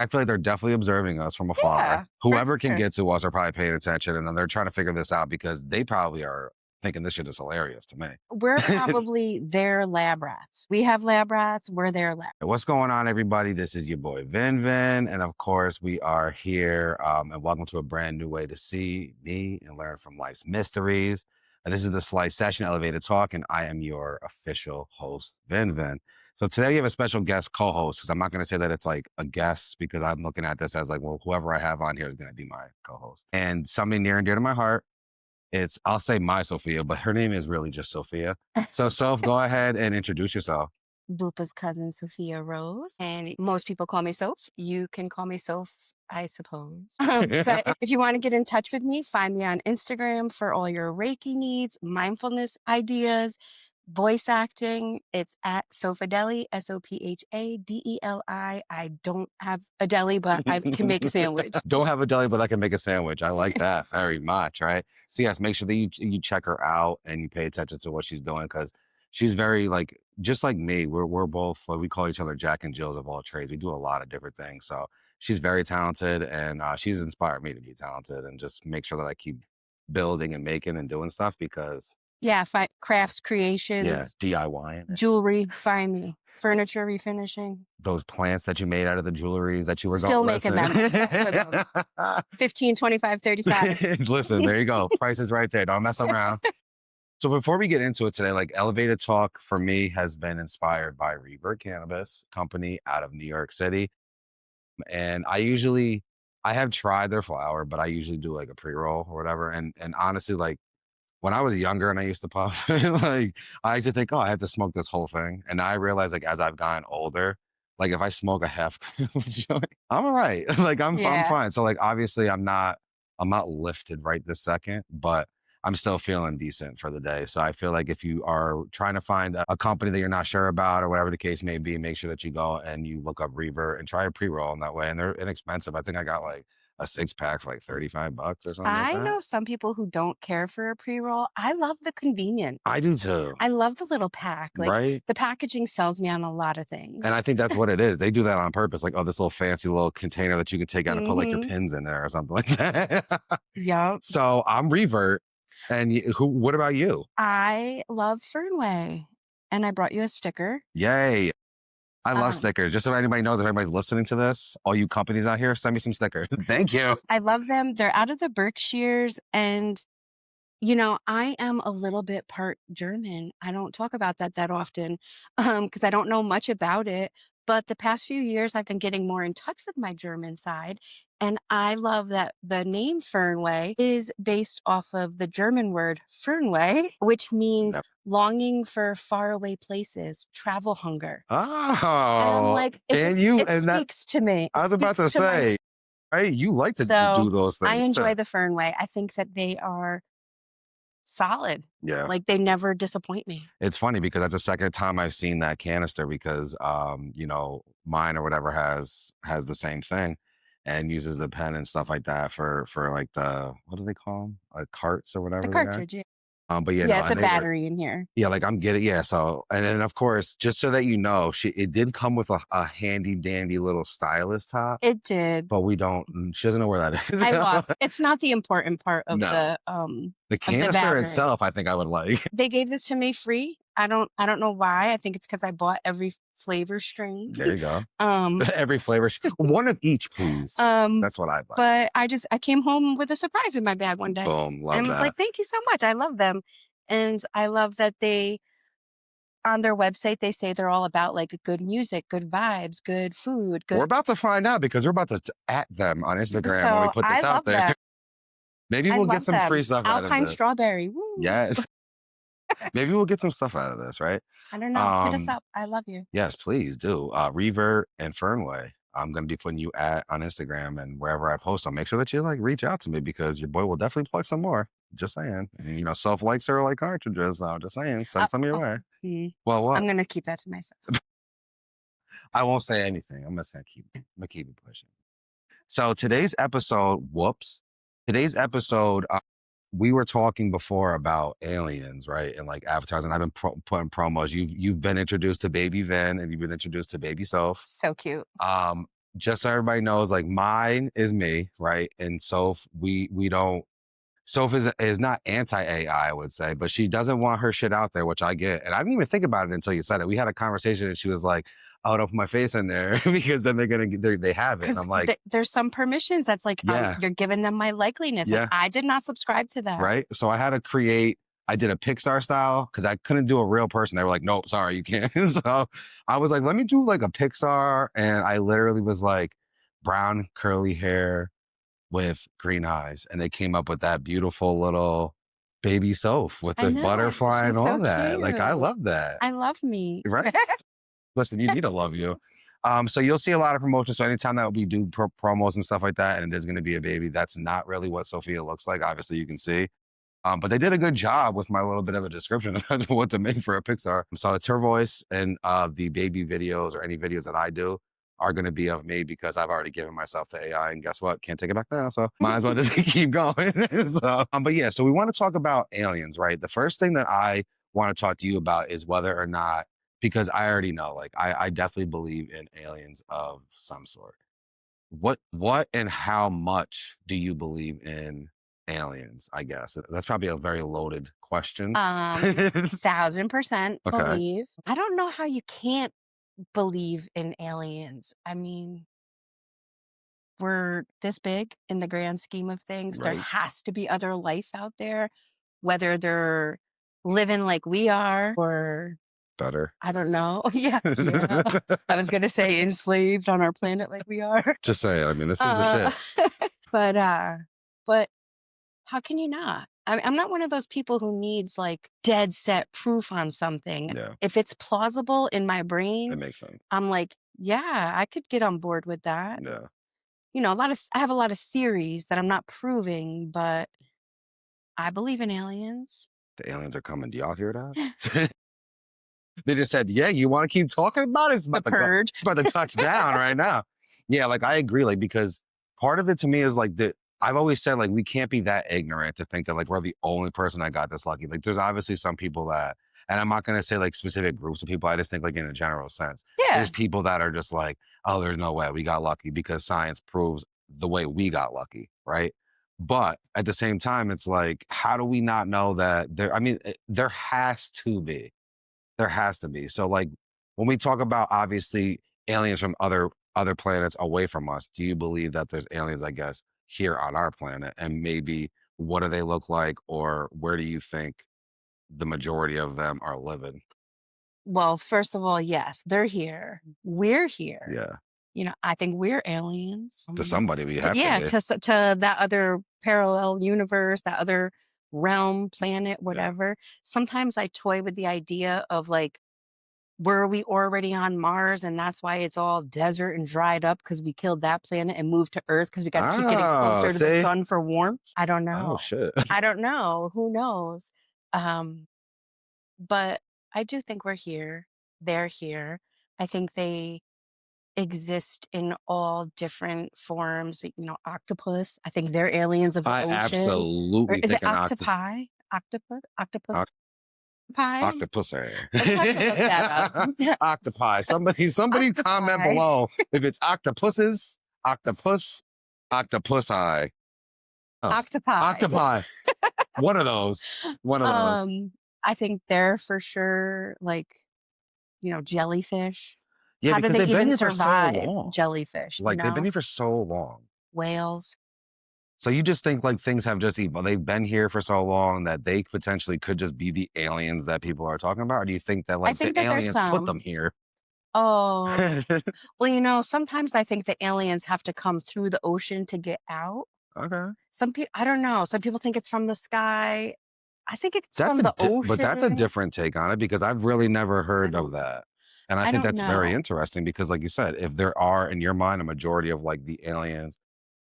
I feel like they're definitely observing us from afar. Yeah, for Whoever can sure. get to us are probably paying attention, and then they're trying to figure this out because they probably are thinking this shit is hilarious to We're me. probably their lab rats. We have lab rats, we're their lab. What's going on, everybody? This is your boy Vin Vin, and of course, we are here. And welcome to a brand new way to see me and learn from life's mysteries. And this is the Slice Session Elevated Talk, and I am your official host, Vin Vin. So today we have a special guest co-host because I'm not going to say that it's like a guest because I'm looking at this as like, well, whoever I have on here is going to be my co-host. And something near and dear to my heart. I'll say my Sophia, but her name is really just Sophia. So, Soph, go ahead and introduce yourself. Bupa's cousin Sophia Rose, and most people call me Soph. You can call me Soph, I suppose. But if you want to get in touch with me, find me on Instagram for all your Reiki needs, mindfulness ideas, voice acting. It's at Sophadeli, Sophadeli. I don't have a deli, but I can make a sandwich. Don't have a deli, but I can make a sandwich. I like that very much, right? So yes, make sure that you check her out and you pay attention to what she's doing because she's very like just like me. We're both like we call each other Jack and Jills of all trades. We do a lot of different things. So she's very talented, and she's inspired me to be talented and just make sure that I keep building and making and doing stuff because Yeah, crafts, yeah, creations, DIY jewelry, find me. Furniture refinishing. those plants that you made out of the jewelries that you were Still going making them. 15, 25, 35. Listen, there you go. Price is right there. Don't mess around. So before we get into it today, like Elevated Talk for me has been inspired by Revert Cannabis Company out of New York City. And I have tried their flower, but I usually do like a pre-roll or whatever. And honestly, like when I was younger and I used to puff, like I used to think, oh, I have to smoke this whole thing. And I realized like as I've gotten older, like if I smoke a half joint, I'm all right. Like I'm Yeah. fine. So like obviously I'm not lifted right this second, but I'm still feeling decent for the day. So I feel like if you are trying to find a company that you're not sure about or whatever the case may be, make sure that you go and you look up Revert and try a pre-roll in that way. And they're inexpensive. I think I got like a 6-pack for like $35 or something like I that. know some people who don't care for a pre-roll. I love the convenience. I do too. I love the little pack. Like Right? the packaging sells me on a lot of things. And I think that's what it is. They do that on purpose. Like, oh, this little fancy little container that you can take out and put like your Mhm. pins in there or something like that. Yup. So I'm Revert. And what about you? I love Fernway. And I brought you a sticker. Yay. I love Um, stickers. Just so anybody knows, if anybody's listening to this, all you companies out here, send me some stickers. Thank you. I love them. They're out of the Berkshires. And, I am a little bit part German. I don't talk about that often because I don't know much about it. But the past few years, I've been getting more in touch with my German side. And I love that the name Fernway is based off of the German word Fernweh, which means Yep. longing for faraway places, travel hunger. And I'm Oh, like, and it speaks to me. I It was about to speaks to my say, right? You like to so do those I things too. enjoy the Fernway. I think that they are solid. Yeah. Like they never disappoint me. It's funny because that's the second time I've seen that canister because mine or whatever has the same thing and uses the pen and stuff like that for like the what do they call them? Like carts or The whatever they are. cartridge. Yeah, But yeah, yeah, no, it's and a they were battery in here. yeah, like I'm getting yeah, so and then of course, just so that you know, it did come with a handy dandy little stylus top, It did. but she doesn't know where that is. I lost. It's not the important part of No. The of the canister battery. itself, I think I would like. They gave this to me free. I don't know why. I think it's because I bought every flavor strain. There you go. Um, Every flavor. One of each, please. That's what I'd like. but I came home with a surprise in my bag one day. Boom. Love And was that. like, thank you so much. I love them. And I love that on their website, they say they're all about like good music, good vibes, good food, We're good. about to find out because we're about to at them on Instagram when we So put I this out love there. that. Maybe I we'll get love some them. free stuff out of Alpine this. strawberry. Woo. Yes. Maybe we'll get some stuff out of this, right? I don't know. Hit us Um, up. I love you. yes, please do. Revert and Fernway. I'm gonna be putting you on Instagram and wherever I post them. Make sure that you like reach out to me because your boy will definitely plug some more. Just saying. And self likes are like cartridges. So just saying, send some your way. Well, what? I'm gonna keep that to myself. I won't say anything. I'm just gonna keep it pushing. So today's episode, today's episode, we were talking before about aliens, right? And like avatars, and I've been putting promos. You've been introduced to Baby Vin and you've been introduced to Baby Soph. So cute. just so everybody knows, like mine is me, right? And Soph, we don't. Soph is not anti AI, I would say, but she doesn't want her shit out there, which I get. And I didn't even think about it until you said it. We had a conversation, and she was like, "Oh, don't put my face in there because then they're gonna they have it." And Because I'm like, there's some permissions that's like, "Yeah, you're giving them my likeliness, and yeah, I did not subscribe to that. right." So I had to create. I did a Pixar style because I couldn't do a real person. They were like, "Nope, sorry, you can't." So I was like, "Let me do like a Pixar," and I literally was like, brown curly hair with green eyes, and they came up with that beautiful little baby Soph with I the know, butterfly and she's all so that. Like I cute. love that. I love me. Right? Listen, you need to love you. So you'll see a lot of promotions. So anytime that we do promos and stuff like that, and it is going to be a baby, that's not really what Sophia looks like. Obviously, you can see. But they did a good job with my little bit of a description of what to make for a Pixar. So it's her voice, and the baby videos or any videos that I do are going to be of me because I've already given myself to AI. And guess what? Can't take it back now. So might as well just keep going. But yeah, so we want to talk about aliens, right? The first thing that I want to talk to you about is whether or not, because I already know, like I definitely believe in aliens of some sort. What and how much do you believe in aliens, I guess? That's probably a very loaded question. 1000% Okay. believe. I don't know how you can't believe in aliens. I mean, we're this big in the grand scheme of things. There Right. has to be other life out there, whether they're living like we are or Better. I don't know. Yeah, yeah. I was gonna say enslaved on our planet like we are. Just saying, I mean, this is the Uh, shit. but but how can you not? I'm not one of those people who needs like dead set proof on something. Yeah, If it's plausible in my it brain, makes sense. I'm like, yeah, I could get on board with that. Yeah. You know, I have a lot of theories that I'm not proving, but I believe in aliens. The aliens are coming. Do y'all hear that? They just said, "Yeah, you want to keep talking about it? It's The about to go. purge. It's about to touch down right now." Yeah, like I agree. Like because part of it to me is like that. I've always said like we can't be that ignorant to think that like we're the only person that got this lucky. Like there's obviously some people that, and I'm not gonna say like specific groups of people. I just think like in a general sense, there's Yeah. people that are just like, oh, there's no way we got lucky because science proves the way we got lucky, right? But at the same time, it's like, how do we not know that there? I mean, there has to be. There has to be. So like when we talk about obviously aliens from other planets away from us, do you believe that there's aliens, I guess, here on our planet? And maybe what do they look like or where do you think the majority of them are living? Well, first of all, yes, they're here. We're here. Yeah. You know, I think we're aliens. To somebody we have to Yeah, be. to that other parallel universe, that other realm, planet, Yeah. whatever. Sometimes I toy with the idea of like, were we already on Mars and that's why it's all desert and dried up because we killed that planet and moved to Earth because we got to keep getting Oh, closer to the see? sun for warmth? I don't Oh know. shit. I don't know. Who knows? Um, but I do think we're here. They're here. I think they exist in all different forms. You know, octopus. I think they're aliens of the I ocean. Or absolutely is it think an octopi? Octopus? Octopus oct- pie? octopusser. We'll have to look that up. Octopi. Somebody comment Octopi. below if it's octopuses, octopus, octopusi. Oh, Octopi. octopi. One of those. One of those. Um, I think they're for sure like, you know, jellyfish. Yeah, How do because they they've been even here for so survive long. jellyfish, you Like they've been know? here for so long. Whales. So you just think like things have just evolved. They've been here for so long that they potentially could just be the aliens that people are talking about? Or do you think that I like think the that there's aliens put them some. here? Oh, Okay. well, you know, sometimes I think the aliens have to come through the ocean to get out. Some people, I don't know. Some people think it's from the sky. I think it's from the But that's a ocean. different take on it because I've really never I heard of don't, that. And I I think don't that's very know. interesting because like you said, if there are in your mind a majority of like the aliens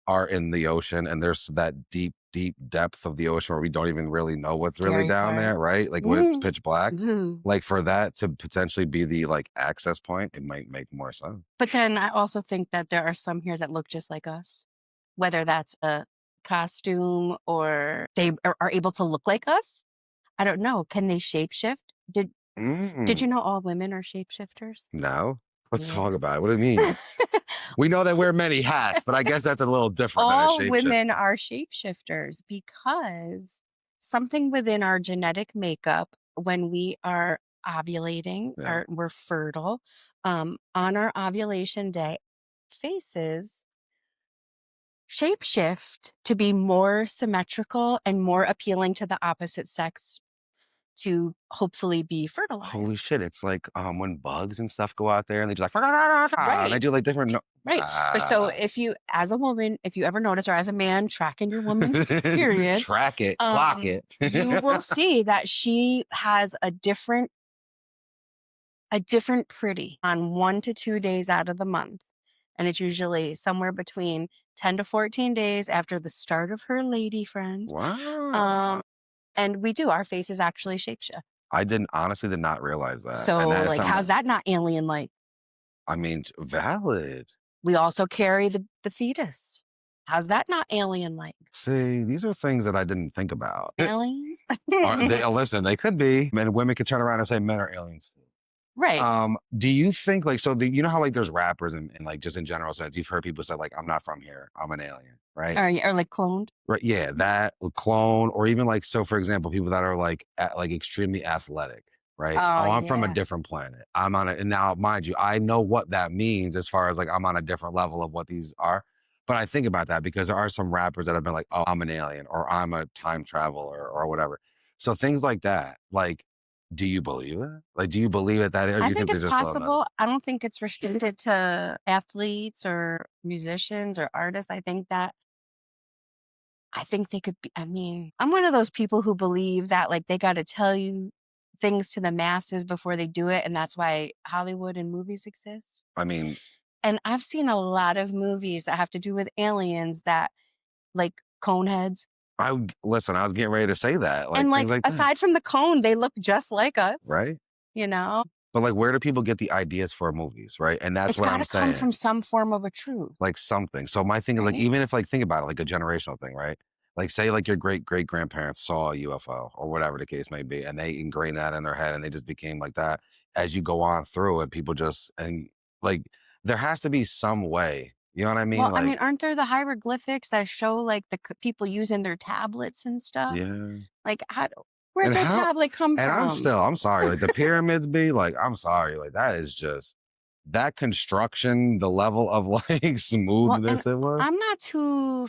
are in the ocean and there's that deep, deep depth of the ocean where we don't even really know what's really Scary down part. there, right? Like when it's Mhm. pitch black. Mhm. Like for that to potentially be the like access point, it might make more sense. But then I also think that there are some here that look just like us, whether that's a costume or they are able to look like us. I don't know. Can they shapeshift? Did Mm, you know all women are shapeshifters? no. Let's Yeah. talk about it. What do you mean? We know they wear many hats, but I guess that's a little different than a All women shapeshifter. are shapeshifters because something within our genetic makeup when we are ovulating Yeah. or we're fertile, on our ovulation day, faces shapeshift to be more symmetrical and more appealing to the opposite sex to hopefully be Holy fertilized. shit, it's like, when bugs and stuff go out there and they do like, and they Right. do like different no Right. But so if you, as a woman, if you ever notice, or as a man tracking your woman's period, track it, clock it. you will see that she has a different pretty on 1 to 2 days out of the month. And it's usually somewhere between 10 to 14 days after the start of her lady friend. Wow. Um, and we do, our faces actually shapeshift. I didn't honestly did not realize that, and So, that is like, something how's that not alien like? I mean, valid. We also carry the fetus. How's that not alien like? See, these are things that I didn't think about. Aliens? Are they listen, they could be. Men and women could turn around and say men are aliens. Right. Do you think like so you know how like there's rappers and like just in general sense, you've heard people say like I'm not from here, I'm an alien, right? Or like cloned? Right, yeah, that clone, or even like so for example, people that are like like extremely athletic, right? Oh, Oh, I'm from a yeah. different planet. I'm on a and now mind you, I know what that means as far as like I'm on a different level of what these are. But I think about that because there are some rappers that have been like, oh, I'm an alien or I'm a time traveler or whatever. So things like that, like, do you believe that? Like, do you believe it that or do I you think think they're it's just a little nuts? possible. I don't think it's restricted to athletes or musicians or artists. I think they could be, I mean, I'm one of those people who believe that like they got to tell you things to the masses before they do it, and that's why Hollywood and movies exist. I mean, And I've seen a lot of movies that have to do with aliens that like cone heads. listen, I was getting ready to say that, And like things like like that, aside from the cone, they look just like us, right? you know? But like, where do people get the ideas for movies, right? And that's It's what got I'm to come saying. from some form of a truth, Like something. So my thing is like, right? even if like think about it, like a generational thing, right? Like say like your great great grandparents saw a UFO or whatever the case may be, and they ingrained that in their head and they just became like that as you go on through and people just and like there has to be some way. You know what I mean? Well, I Like, mean, aren't there the hieroglyphics that show like the people using their tablets and stuff? yeah. Like, where'd And that how tablet come and from? I'm sorry, like the pyramids be like, I'm sorry, like that is just that construction, the level of like Well, and smoothness it was. I'm not too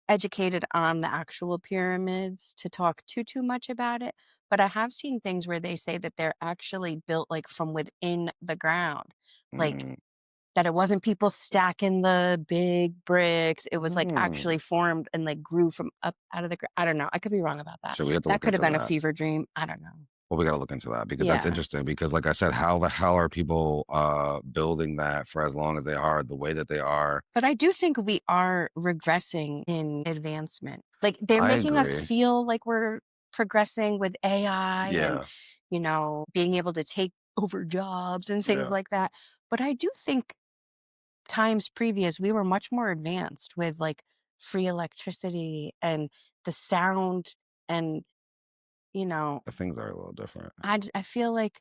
educated on the actual pyramids to talk too much about it, but I have seen things where they say that they're actually built like from within the ground, like Mm, that it wasn't people stacking the big bricks. It was like mm. actually formed and like grew from up out of the ground. I don't know. I could be wrong about that. So we have to That look could have into been a that. fever dream. I don't know. Well, we gotta look into that because that's Yeah. interesting because like I said, how the hell are people building that for as long as they are, the way that they are? But I do think we are regressing in advancement. Like they're I making us agree. feel like we're progressing with AI and, Yeah. being able to take over jobs and things Yeah. like that. But I do think times previous, we were much more advanced with like free electricity and the sound. And, you know, The things are a little different. I feel like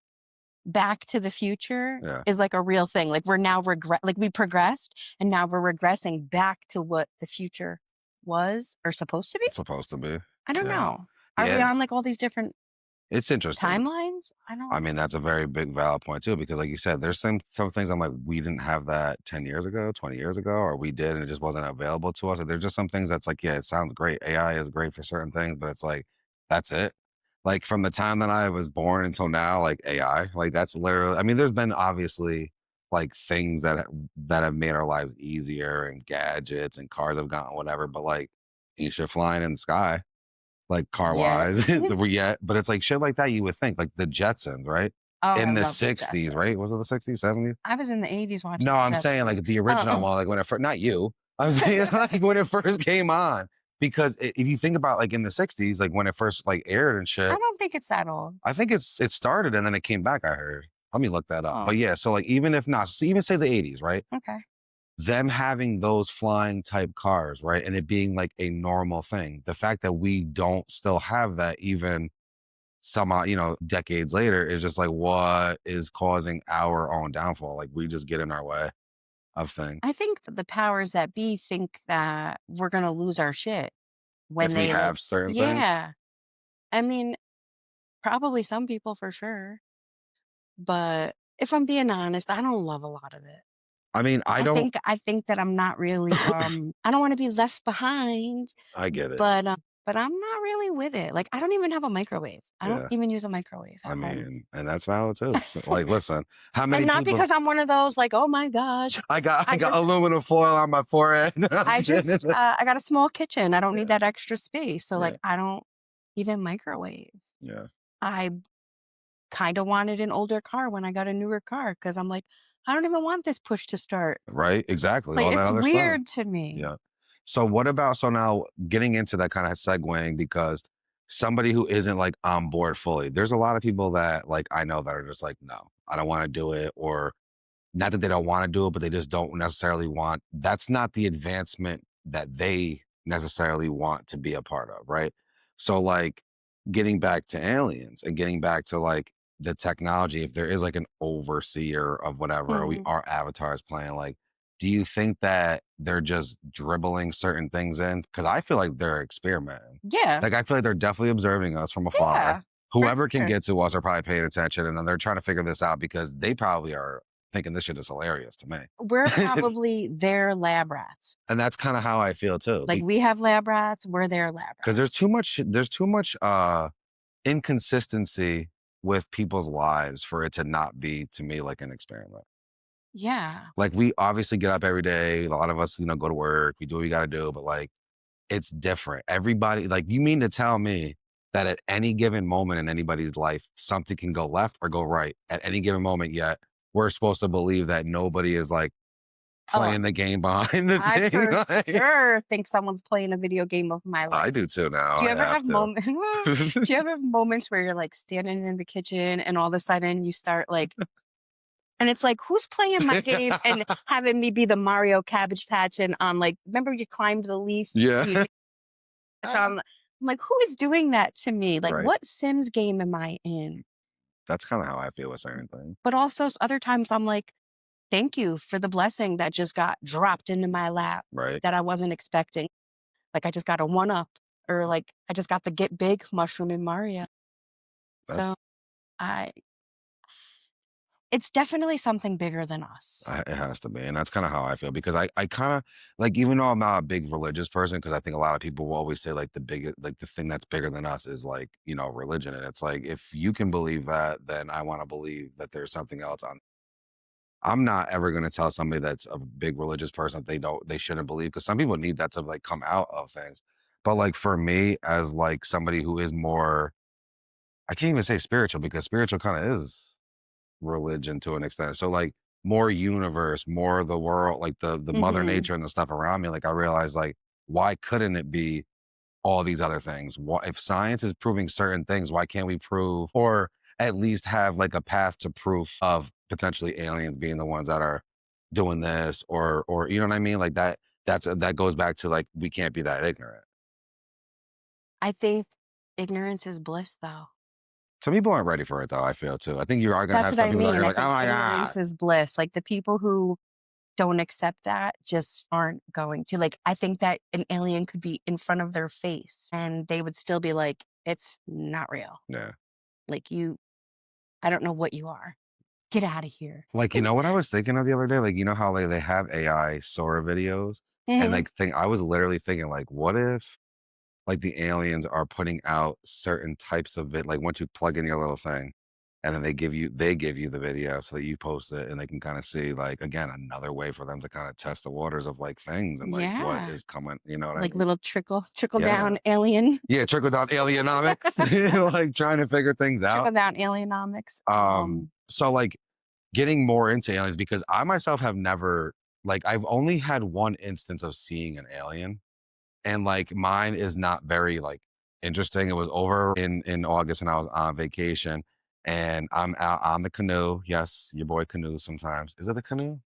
Back to the Future Yeah. is like a real thing. Like we're now like we progressed and now we're regressing back to what the future was or supposed to be. It's supposed to be. I don't Yeah. know. Are we Yeah. on like all these different It's interesting. timelines? I I don't. mean, that's a very big valid point too, because like you said, there's some things I'm like, we didn't have that 10 years ago, 20 years ago, or we did and it just wasn't available to us. Or there's just some things that's like, yeah, it sounds great. AI is great for certain things, but it's like, that's it. Like from the time that I was born until now, like AI, like that's literally, I mean, there's been obviously like things that have made our lives easier and gadgets and cars have gotten whatever, but like you shit flying in the sky like Yet. car-wise, yet, but it's like shit like that you would think, like the Jetsons, right? Oh, I In the love the 60s, right? Was Jetsons. it the 60s, 70s? I was in the 80s No, watching the I'm saying Jetsons. like the original Oh, one, like when it first, not you. I'm saying like when it first came on, because if you think about like in the 60s, like when it first like aired and I shit, don't think it's that old. I think it started and then it came back, I heard. Let me look that up. Oh, But yeah, so like even if not, so even say the 80s, right? okay. Them having those flying type cars, right? And it being like a normal thing. The fact that we don't still have that even somehow, decades later, is just like what is causing our own downfall. Like we just get in our way of things. I think that the powers that be think that we're gonna lose our shit when If we they, like have certain things. yeah. I mean, probably some people for sure, but if I'm being honest, I don't love a lot of it. I mean, I don't I think that I'm not really, I don't wanna be left behind, I get it. but I'm not really with it. Like, I don't even have a microwave. I don't Yeah. even use a microwave I at home. mean, and that's valid too. So, like, listen, how And many not people because I'm one of those like, "Oh my gosh." I I got just aluminum foil on my forehead. I'm sitting in it. I got a small kitchen. I don't need Yeah, that extra space. So, yeah, like, I don't even microwave. yeah. I kinda wanted an older car when I got a newer car because 'cause I'm like, "I don't even want this push to start." Right? Exactly. Like, All that it's other stuff. weird to me. Yeah. So what about so now getting into that kind of segueing because somebody who isn't like on board fully, there's a lot of people that like I know that are just like, no, I don't want to do it, or not that they don't wanna do it, but they just don't necessarily want that's not the advancement that they necessarily want to be a part of, right? So, like, getting back to aliens and getting back to, like, the technology, if there is, like, an overseer of whatever, we Mhm. our avatars playing, like, do you think that they're just dribbling certain things in? Because I feel like they're experimenting. Yeah. Like, I feel like they're definitely observing us from afar. Yeah. For Whoever can sure. get to us are probably paying attention, and then they're trying to figure this out because they probably are thinking this shit is hilarious to me. We're probably their lab rats. And that's kinda how I feel too, Like, we have lab rats, we're their lab because rats. there's too much, inconsistency with people's lives for it to not be, to me, like an experiment. Yeah. Like, we obviously get up every day, a lot of us, go to work, we do what we gotta do, but, like, it's different. Everybody like, you mean to tell me that at any given moment in anybody's life, something can go left or go right at any given moment, yet we're supposed to believe that nobody is, like, Oh, playing the game behind the I thing, for like sure think someone's playing a video game of my I life. do too now, Do you I ever have have to. moments? Do you ever have moments where you're, like, standing in the kitchen and all of a sudden you start, like and it's like, "Who's playing my game?" and having me be the Mario Cabbage Patch and, like remember you climbed the leaves and Yeah. you catch on I'm like, "Who is doing that to me? Like, Right. what Sims game am I in?" That's kinda how I feel with certain things, But also other times I'm like, "Thank you for the blessing that just got dropped into my lap right? that I wasn't expecting." Like, I just got a one up or, like, I just got the get big mushroom in Mario. That's So, I it's definitely something bigger than us. it has to be, and that's kinda how I feel because I kinda like, even though I'm not a big religious person, because I think a lot of people will always say, like, the thing that's bigger than us is, like, religion, and it's like, if you can believe that, then I wanna believe that there's something else on I'm not ever gonna tell somebody that's a big religious person that they shouldn't believe because some people need that to, like, come out of things. But, like, for me, as, like, somebody who is more I can't even say spiritual because spiritual kinda is religion to an extent. So, like, more universe, more the world, like, the mother Mhm. nature and the stuff around me, like, I realized, like, why couldn't it be all these other things? Why if science is proving certain things, why can't we prove or at least have, like, a path to proof of potentially aliens being the ones that are doing this or you know what I mean? Like, that goes back to, like, we can't be that ignorant. I think ignorance is bliss, though. Some people aren't ready for it, though, I feel too. I think you are gonna That's have what some I people that mean. are I like, "Oh think my god." ignorance is bliss. Like, the people who don't accept that just aren't going to. Like, I think that an alien could be in front of their face and they would still be like, "It's not real. Yeah. Like, I don't know what you are. Get out of here." Like, you know what I was thinking of the other day? Like, you know how, like, they have AI Sora videos? And, Mhm. like, I was literally thinking, like, what if, like, the aliens are putting out certain types of like, once you plug in your little thing, and then they give you the video so that you post it, and they can kinda see, like, again, another way for them to kinda test the waters of, like, things and, like, what Yeah. is coming, you know what I Like, mean? little trickle Yeah. down alien Yeah, trickle down alienomics, like, trying to figure things out. trickle down alienomics. So, like, getting more into aliens because I myself have never like, I've only had one instance of seeing an alien, and, like, mine is not very, like, interesting. It was over in August when I was on vacation, and I'm out on the canoe. Yes, your boy canoes sometimes. Is it a canoe?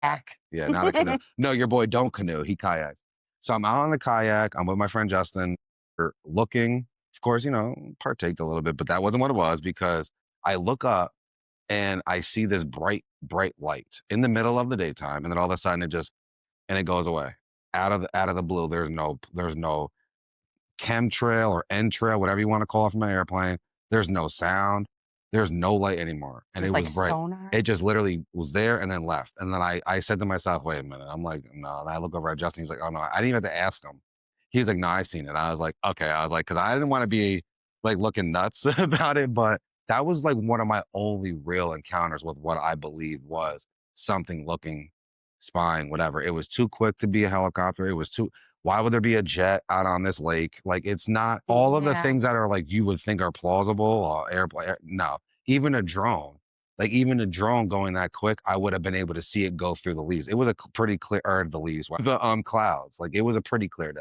Back. Yeah, not a canoe. No, your boy don't canoe, he kayaks. So I'm out on the kayak, I'm with my friend Justin, we're looking of course, partake a little bit, but that wasn't what it was because I look up and I see this bright, bright light in the middle of the daytime, and then all of a sudden it goes away out of the blue. There's no chemtrail or entrail, whatever you want to call it from an airplane. There's no sound. There's no light anymore. And it Just like was bright. sonar? It just literally was there and then left. And then I said to myself, wait a minute. I'm like, no. And I look over at Justin. He's like, oh no, I didn't even have to ask him. He was like, no, I seen it. I was like, okay. I was like, because I didn't want to be like looking nuts about it. But that was like one of my only real encounters with what I believe was something looking, spying, whatever. It was too quick to be a helicopter. It was too why would there be a jet out on this lake? Like, it's not all of the Yeah. things that are like you would think are plausible, airplane. No, even a drone, like even a drone going that quick, I would have been able to see it go through the leaves. It was a pretty clear, or the leaves, the clouds. Like it was a pretty clear day.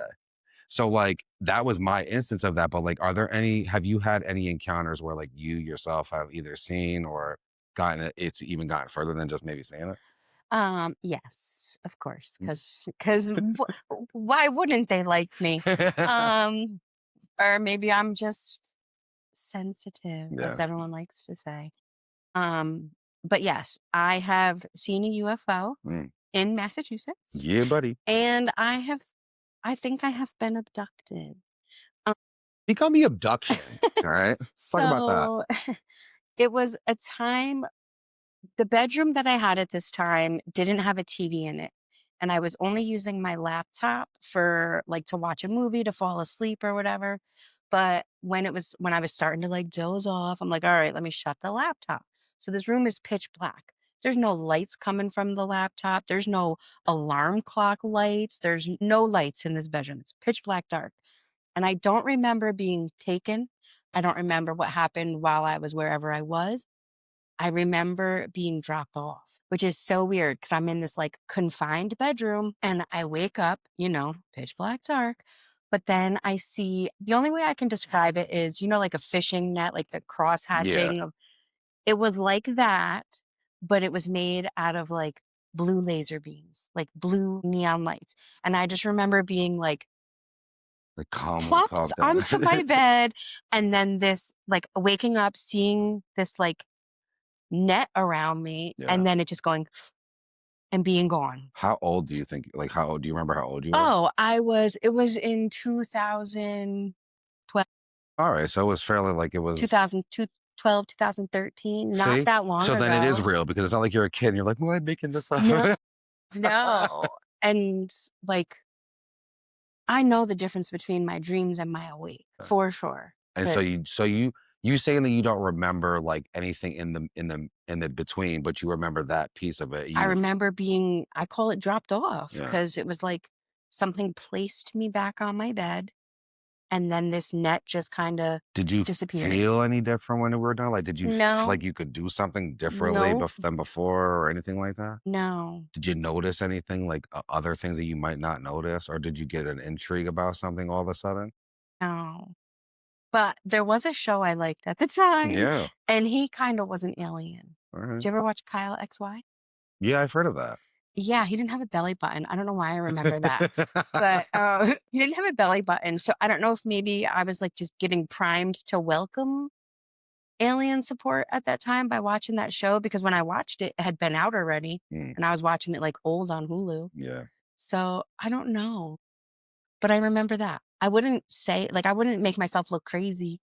So like that was my instance of that. But like, have you had any encounters where like you yourself have either seen or it's even gotten further than just maybe seeing it? Yes, of course, because why wouldn't they like me? Um, or maybe I'm just sensitive, as Yeah. everyone likes to say. Um, but yes, I have seen a UFO Mm. in Massachusetts, Yeah, buddy. and I think I have been abducted. Um, Become the abduction. All right. Let's talk about that. so it was a time. The bedroom that I had at this time didn't have a TV in it, and I was only using my laptop for, like, to watch a movie, to fall asleep or whatever, but when I was starting to, like, doze off, I'm like, "Alright, let me shut the laptop." So this room is pitch black. There's no lights coming from the laptop, there's no alarm clock lights, there's no lights in this bedroom, it's pitch black dark, and I don't remember being taken, I don't remember what happened while I was wherever I was. I remember being dropped off, which is so weird because I'm in this like confined bedroom and I wake up, pitch black dark. But then I see the only way I can describe it is, like a fishing net, like the cross Yeah. hatching of it was like that, but it was made out of like blue laser beams, like blue neon lights. And I just remember being like Like calmly plopped calm down. onto my bed and then this like waking up, seeing this like net around me Yeah. and then it just going and being gone. How old do you think how old do you remember how old you were? Oh, it was in 2012, Alright, so it was fairly like it was 2013, not see? that long So then it is ago. real because it's not like you're a kid and you're like, "Why am I making this No, up?" no. And like, I know the difference between my dreams and my awake for sure. And so 'Cause you saying that you don't remember, like, anything in the between, but you remember that piece of it, I you remember I call it dropped off yeah. because it was like something placed me back on my bed and then this net just kind of Did you disappeared. feel any different when it were done? Like, did you feel like No, you could do something differently no, than before or anything like that? no, Did you notice anything, like, other things that you might not notice, or did you get an intrigue about something all of a sudden? no. But there was a show I liked at the time, Yeah, and he kinda was an alien. alright. Did you ever watch Kyle XY? Yeah, I've heard of that. Yeah, he didn't have a belly button. I don't know why I remember that, but, he didn't have a belly button, so I don't know if maybe I was, like, just getting primed to welcome alien support at that time by watching that show, because when I watched it, it had been out already, Mm, and I was watching it, like, old on Hulu. yeah, So, I don't know, but I remember that. I wouldn't say like, I wouldn't make myself look crazy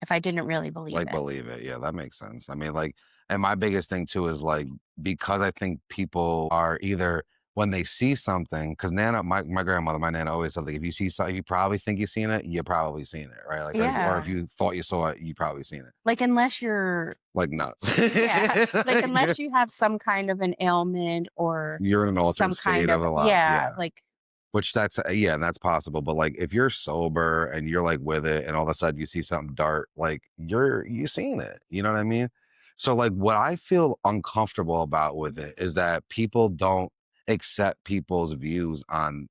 if I didn't really believe like, it. believe it, yeah, that makes sense. I mean, like and my biggest thing too is, like, because I think people are either when they see something, because Nana my grandmother, my Nana always said, like, if you see something, if you probably think you've seen it, you probably seen it, right? Like, or if Yeah. you thought you saw it, you probably seen it. Like, unless you're Like, nuts. yeah, like, You're unless you have some kind of an ailment or you're in an altered some state kind of of a lot, yeah, yeah. like Which that's yeah, that's possible, but, like, if you're sober and you're, like, with it and all of a sudden you see something dart, like, you seen it, you know what I mean? So, like, what I feel uncomfortable about with it is that people don't accept people's views on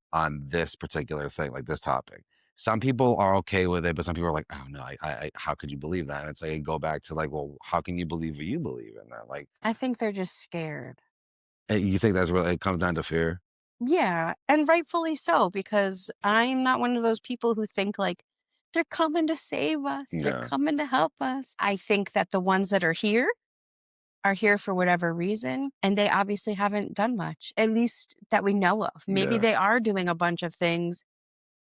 this particular thing, like, this topic. Some people are okay with it, but some people are like, "Oh, no, I how could you believe that?" And it's like, go back to, like, well, how can you believe what you believe in that? Like, I think they're just scared. you think that's really it comes down to fear? Yeah, and rightfully so, because I'm not one of those people who think, like, They're coming to save us. They're Yeah, coming to help us. I think that the ones that are here for whatever reason, and they obviously haven't done much, at least that we know of. Maybe yeah, they are doing a bunch of things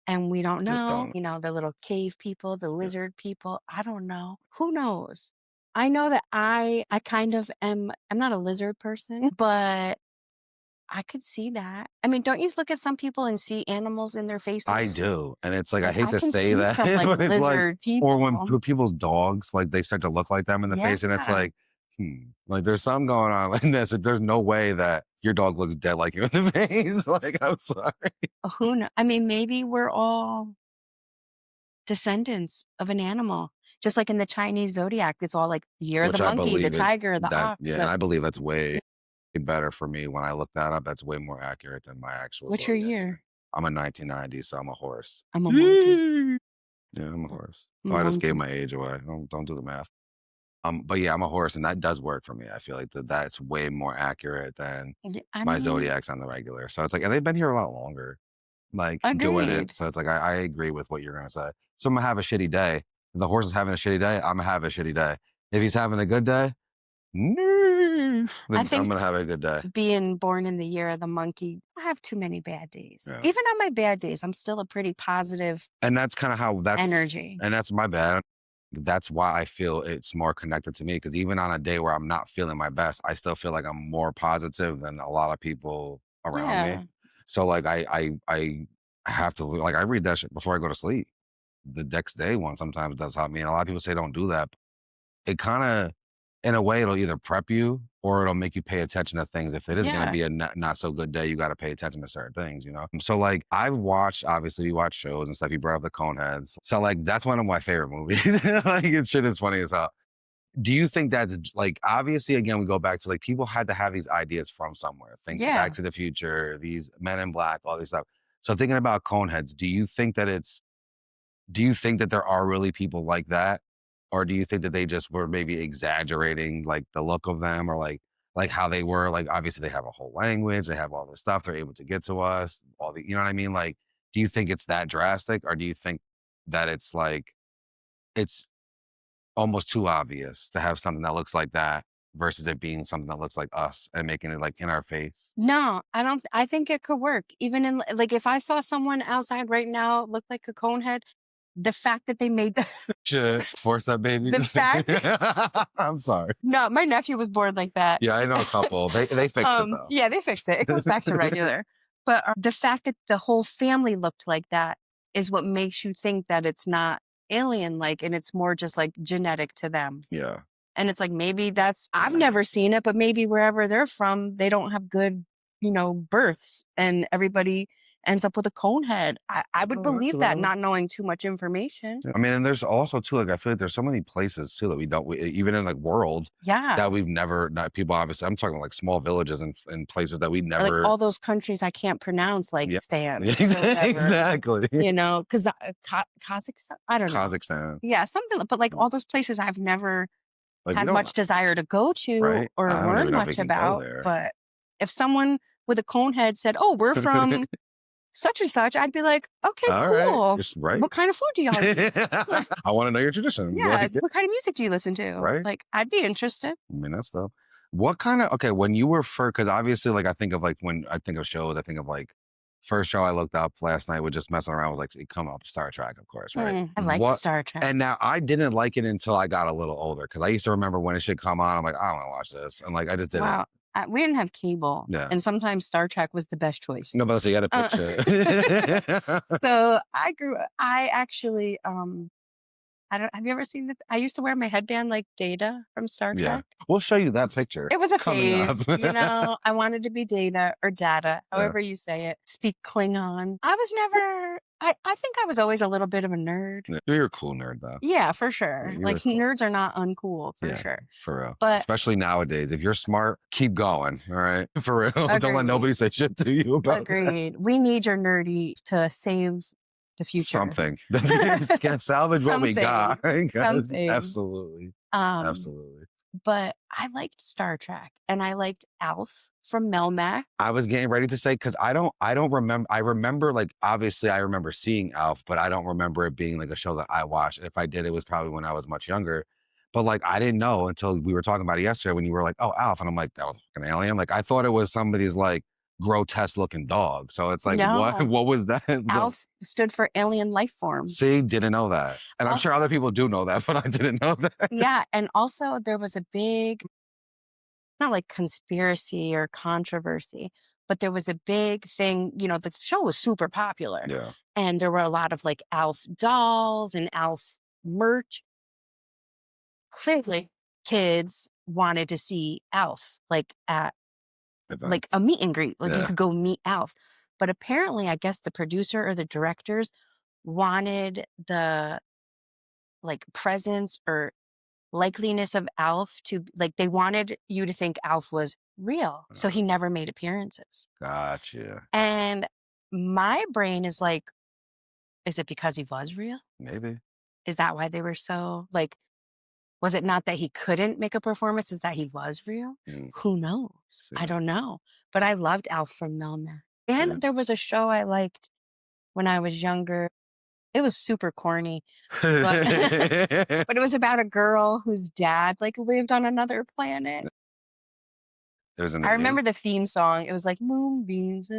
and we don't just know. don't. The little cave people, the Yeah. lizard people. I don't know. Who knows? I know that I kind of I'm not a lizard person, but I could see that. I mean, don't you look at some people and see animals in their I faces? do, and it's like I Like, hate I to can say see that, some, like, but it's like, lizard or when people. people's dogs, like, they start to look like them in the face, and it's Yeah. like, like, there's something going on in this. Like, there's no way that your dog looks dead like you in the face. Like, I'm sorry. Who kno I mean, maybe we're all descendants of an animal. Just like in the Chinese zodiac, it's all like the year of the Which I monkey, the believe it tiger, the that ox, yeah, and the I believe that's way better for me when I look that up. That's way more accurate than my actual what's your zodiac sign. year? I'm a 1990, so I'm a horse. I'm a monkey. Yeah, I'm a horse. I'm Oh, a I just gave monkey. my age away. Don't do the math. But yeah, I'm a horse, and that does work for me. I feel like that's way more accurate than I my mean, zodiacs on the regular. So it's like, and they've been here a lot longer, like doing it. agreed. So it's like I agree with what you're gonna say. So I'm gonna have a shitty day. If the horse is having a shitty day, I'm gonna have a shitty day. If he's having a good day, I then I'm think gonna have a good day. being born in the year of the monkey, I have too many bad days. Yeah. Even on my bad days, I'm still a pretty positive And that's kind of how energy. that's my bad. That's why I feel it's more connected to me because even on a day where I'm not feeling my best, I still feel like I'm more positive than a lot of people around me. Yeah. So like I have to like I read that shit before I go to sleep. The next day one sometimes does help me. And a lot of people say don't do that. It kind of in a way it'll either prep you or it'll make you pay attention to things. If it is going to Yeah. be a not so good day, you got to pay attention to certain things, you know? So like I've watched, obviously we watch shows and stuff. You brought up the Coneheads. So like that's one of my favorite movies. Like it shit is funny as hell. Do you think that's like obviously again we go back to like people had to have these ideas from somewhere. Think Back Yeah. to the Future, these Men in Black, all this stuff. So thinking about Coneheads, do you think that there are really people like that? Or do you think that they just were maybe exaggerating like the look of them or like how they were? Like obviously they have a whole language, they have all this stuff, they're able to get to us, all the you know what I mean? Like, do you think it's that drastic? Or do you think that it's like it's almost too obvious to have something that looks like that versus it being something that looks like us and making it like in our face? No, I think it could work. Even in like if I saw someone outside right now look like a cone head, the fact that they made the Should force that baby. the fact I'm sorry. no, my nephew was born like that. Yeah, I know a couple. They fix it though. Yeah, they fixed it. It goes back to regular. But the fact that the whole family looked like that is what makes you think that it's not alien like and it's more just like genetic to them. Yeah. And it's like maybe that's I've never seen it, but maybe wherever they're from, they don't have good, births and everybody ends up with a cone head. I would Oh, that's believe that valid. not knowing too much information. Yeah. I mean, and there's also too, like I feel like there's so many places too that even in like world Yeah. that we've never not people obviously I'm talking like small villages and places that we Like never all those countries I can't pronounce, like yeah. Stan or whatever, Exactly. because Kazakhstan, I don't know. Kazakhstan. Yeah, something, but like all those places I've never Like we had don't much desire to go to right? or I don't even learn know if we much can go about. there. But if someone with a cone head said, "Oh, we're from such and such," I'd be like, "Okay, All right. cool. Just right. What kind of food do y'all eat? I want to know your traditions. Yeah, Like what kind of music do you listen to?" right. Like, I'd be interested. I mean, that's stuff. What kind of okay, when you were first because obviously, like, I think of like when I think of shows, I think of like first show I looked up last night was just messing around was like it come up Star Trek, of course, right? I like What Star Trek. and now I didn't like it until I got a little older because I used to remember when it should come on, I'm like, I don't want to watch this. And like I just didn't. Wow, we didn't have cable, Yeah. and sometimes Star Trek was the best choice. No, but so you got to Uh, picture. so I actually, I don't have you ever seen I used to wear my headband like Data from Star Yeah. Trek. We'll show you that picture It was a coming up. phase, I wanted to be Data or Data, Yeah. however you say it, speak Klingon. I was never I think I was always a little bit of a nerd. Yeah. You're a cool nerd though. Yeah, for sure. You Like, were cool. nerds are not uncool, for Yeah, sure. for real. But Especially nowadays. If you're smart, keep going. All right. For real. Don't let agreed, nobody say shit to you about that. agreed. We need your nerdy to save the future. Something. That's gonna salvage what we got. Something, Guys. something. Absolutely. Um, Absolutely. but I liked Star Trek, and I liked Alf from Melmac. I was getting ready to say because I don't remember. I remember like obviously I remember seeing Alf, but I don't remember it being like a show that I watched. If I did, it was probably when I was much younger. But like I didn't know until we were talking about it yesterday when you were like, "Oh, Alf," and I'm like, "That was an alien." Like I thought it was somebody's like grotesque looking dog. So it's like, what? No, What was that? So ALF stood for alien life form. see, didn't know that, and I'm Also, sure other people do know that, but I didn't know that. yeah, and also there was a big, not like conspiracy or controversy, but there was a big thing, the show was super popular, Yeah, and there were a lot of, like, ALF dolls and ALF merch. Clearly, kids wanted to see ALF, like, at, like, events. a meet and greet, like, you Yeah, could go meet ALF, but apparently, I guess the producer or the directors wanted the, like, presence or likeliness of Alf to, like, they wanted you to think Alf was real, so uh, he never made appearances. gotcha. And my brain is like, is it because he was real? Maybe. Is that why they were so, like, was it not that he couldn't make a performance, is that he was real? Mm, Who knows? see, I don't know. But I loved Alf from Melmac. see. And there was a show I liked when I was younger. It was super corny, but but it was about a girl whose dad, like, lived on another planet. There's a I name? remember the theme song, it was like, "Moonbeams,"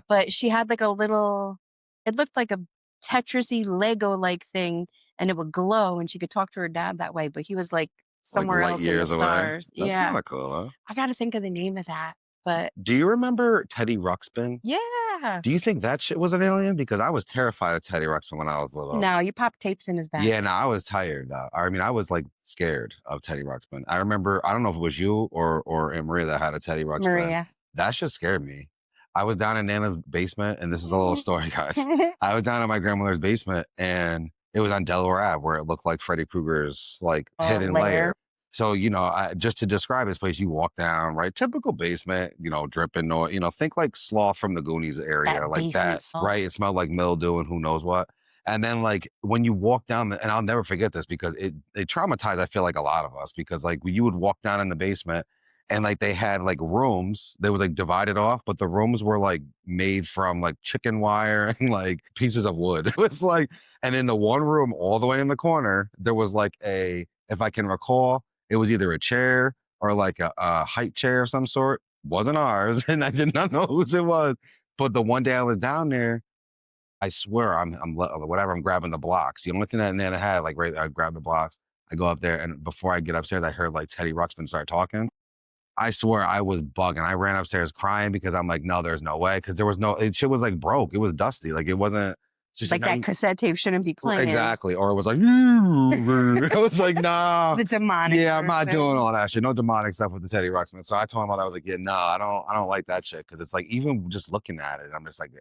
but she had, like, a little, it looked like a Tetris-y Lego-like thing, and it would glow, and she could talk to her dad that way, but he was, like, Like, somewhere light else in the years away? stars. That's Yeah. kinda cool, huh? I gotta think of the name of that, but Do you remember Teddy Ruxpin? yeah. Do you think that shit was an alien? Because I was terrified of Teddy Ruxpin when I was little. No, you pop tapes in his back. Yeah, no, I was tired, I mean, I was, like, scared of Teddy Ruxpin. I remember I don't know if it was you or Aunt Maria that had a Teddy Ruxpin. Maria. That shit scared me. I was down in Nana's basement, and this is a little story, guys. I was down in my grandmother's basement, and it was on Delaware Ave where it looked like Freddy Krueger's, like, hidden lair. Lair, So, I just to describe this place, you walk down, right? Typical basement, dripping noise, think like Sloth from the Goonies area, that like basement that, salt. right? It smelled like mildew and who knows what. And then like when you walk down and I'll never forget this because it traumatized, I feel like a lot of us because like you would walk down in the basement and like they had like rooms, they was like divided off, but the rooms were like made from like chicken wire and like pieces of wood. It was like, and in the one room all the way in the corner, there was like if I can recall, it was either a chair or like a height chair of some sort. Wasn't ours, and I did not know whose it was. But the one day I was down there, I swear whatever, I'm grabbing the blocks. The only thing that Nana had, like, right, I grab the blocks, I go up there, and before I get upstairs, I heard, like, Teddy Ruxpin start talking. I swear I was bugging. I ran upstairs crying because I'm like, "No, there's no way," because there was no shit was, like, broke. It was dusty. Like, it wasn't she's like, Like, "No, that cassette tape shouldn't be playing. exactly, or it was like, I was like, "Nah, The demonic yeah, I'm not doing version. all that shit. No demonic stuff with the Teddy Ruxpin." So I told him all that. I was like, "Yeah, no, I don't like that shit because it's like even just looking at it, I'm just like,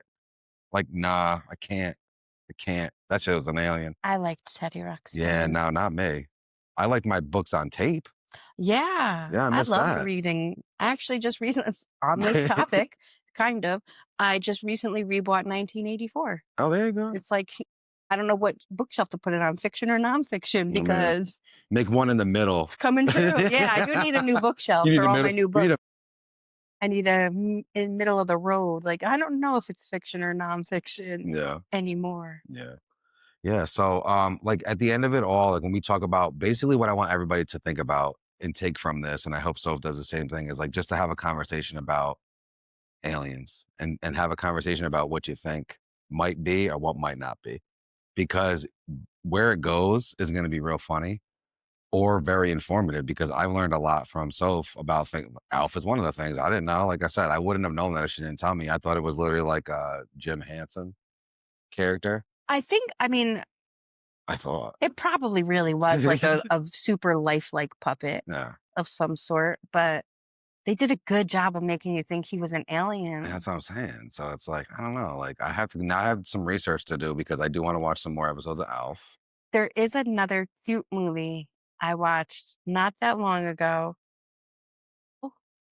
nah, I can't. That shit was an alien." I liked Teddy Yeah, Ruxpin. no, not me. I like my books on tape. Yeah, Yeah, I I miss loved that. reading. I actually just recently, on this topic, kind of, I just recently rebought 1984. Oh, there you go. It's like, I don't know what bookshelf to put it on, fiction or nonfiction, Oh, man. because Make one in the middle. it's coming true. Yeah, I do need a new bookshelf You need for a all my middle. new You need books. a I need a in middle of the road. Like, I don't know if it's fiction or nonfiction yeah, anymore. yeah. Yeah, so, like, at the end of it all, like, when we talk about basically what I want everybody to think about and take from this, and I hope Soph does the same thing, is, like, just to have a conversation about aliens and have a conversation about what you think might be or what might not be, because where it goes is gonna be real funny or very informative because I've learned a lot from Soph about things. Alpha is one of the things I didn't know. Like I said, I wouldn't have known that if she didn't tell me. I thought it was literally like a Jim Hansen character. I think, I mean, I thought. it probably really was like a super lifelike puppet Yeah. of some sort, but they did a good job of making you think he was an And alien. that's what I'm saying. So it's like, I don't know. Like I have to now I have some research to do because I do want to watch some more episodes of Alf. There is another cute movie I watched not that long ago. Oh,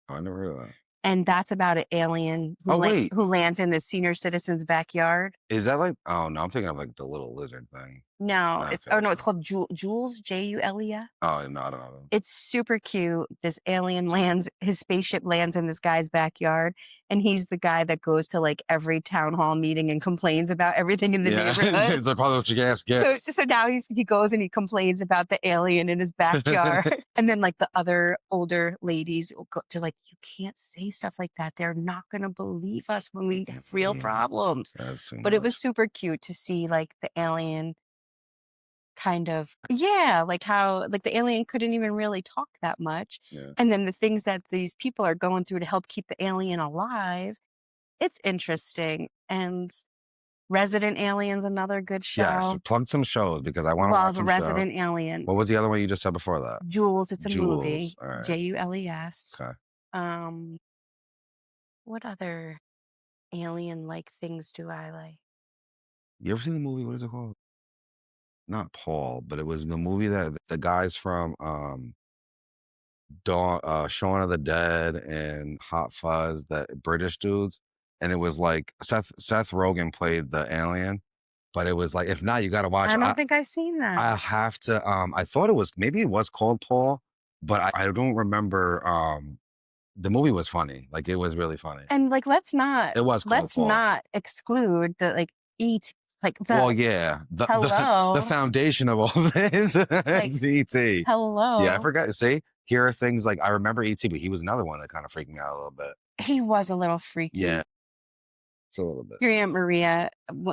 Oh, I never realized. and that's about an alien Oh, wait. who lands in the senior citizen's backyard. Is that like oh, no, I'm thinking of, like, the little lizard thing. No, it's Okay, oh, no, that's it's not called Jules, Jules. oh, no, I don't know. It's super cute. This alien lands his spaceship lands in this guy's backyard, and he's the guy that goes to, like, every town hall meeting and complains about everything in the Yeah, neighborhood. it's like probably what you guys So gets. so now he goes and he complains about the alien in his backyard, and then, like, the other older ladies will go they're like, "You can't say stuff like that. They're not gonna believe us when we have real problems." That's too But it was much. super cute to see, like, the alien kind of yeah, like how like the alien couldn't even really talk that much, Yeah. and then the things that these people are going through to help keep the alien alive, it's interesting, and Resident Alien's another good Yes, show. plug some shows because I wanna watch Love some shows. Resident Alien. What was the other one you just said before that? Jules, it's a Jewels, movie, alright, Jules. okay. Um, what other alien-like things do I like? You ever seen the movie, what is it called? Not Paul, but it was the movie that the guys from, Shaun of the Dead and Hot Fuzz, that British dudes, and it was like Seth Rogen played the alien, but it was like if not, you gotta watch I don't think I've seen that. I have to, I thought it was maybe it was called Paul, but I don't remember, the movie was funny, like, it was really funny. And, like, It was called let's Paul. not exclude the, like, like, Well, yeah, the hello, foundation of all this like, is E.T. Yeah, I hello. forgot see, here are things like I remember E.T., but he was another one that kinda freaked me out a little bit. He was a little Yeah, freaky. it's a little bit. Your Aunt Maria,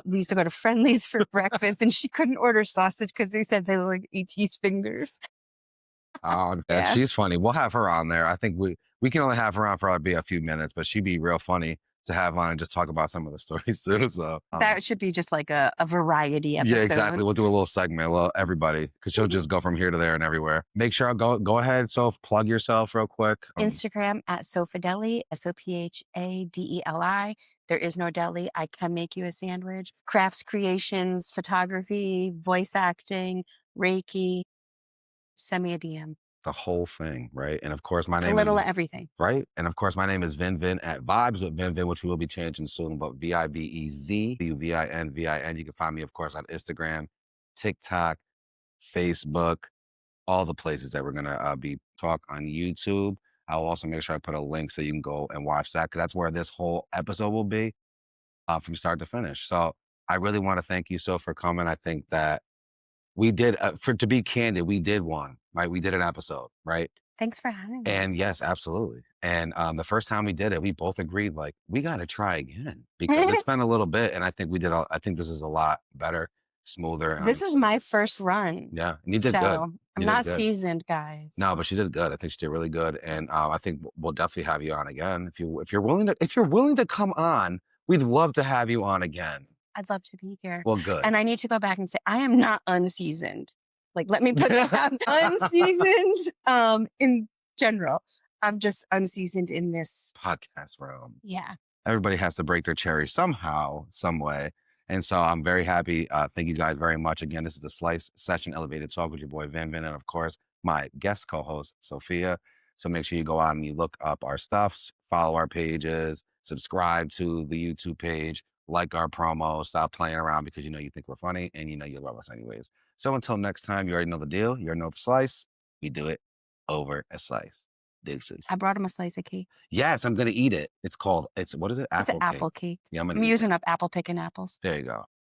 we used to go to Friendly's for breakfast, and she couldn't order sausage because they said they look like ET's fingers. Oh, yeah, Yeah, she's funny. We'll have her on there. I think we can only have her on for probably a few minutes, but she'd be real funny to have on and just talk about some of the stories too. So, that should be just like a variety yeah, exactly. episode. We'll do a little segment, a little everybody, because she'll just go from here to there and everywhere. Make sure I'll go ahead, so plug yourself real quick. Instagram at Sophadeli, Sophadeli. There is no deli. I can make you a sandwich. Crafts, creations, photography, voice acting, Reiki. Send me a DM. The whole thing, right? And of course, my A name is little of everything. right, and of course, my name is Vin Vin at Vibes with Vin Vin, which we will be changing soon. But VIBEZ, VINVIN. You can find me, of course, on Instagram, TikTok, Facebook, all the places that we're gonna be talk on YouTube. I'll also make sure I put a link so you can go and watch that because that's where this whole episode will be from start to finish. So I really want to thank you so for coming. I think that we did for to be candid, we did one, right? We did an episode, right? Thanks for having me. And yes, absolutely. And the first time we did it, we both agreed like we got to try again because it's been a little bit, and I think we did. I think this is a lot better, smoother, and This is my first run, yeah, and you did good. so I'm You did not good. seasoned, guys. No, but she did good. I think she did really good, and I think we'll definitely have you on again if you're willing to come on. We'd love to have you on again. I'd love to be here. Well, good. And I need to go back and say, I am not unseasoned. Like, let me put that out. Unseasoned in general. I'm just unseasoned in this. Podcast realm. Yeah. Everybody has to break their cherry somehow, some way. And so I'm very happy. Thank you guys very much. Again, this is the Slice Session Elevated Talk with your boy Vin Vin, and of course, my guest co-host, Sophia. So make sure you go out and you look up our stuffs, follow our pages, subscribe to the YouTube page, like our promo, stop playing around because you know you think we're funny and you know you love us anyways. So until next time, you already know the deal. You already know the slice. We do it over a slice. Deuces. I brought him a slice of cake. Yes, I'm gonna eat it. It's what is it? It's an Apple cake. apple cake. Yeah, I'm gonna I'm eat using it. up apple picking apples. There you go.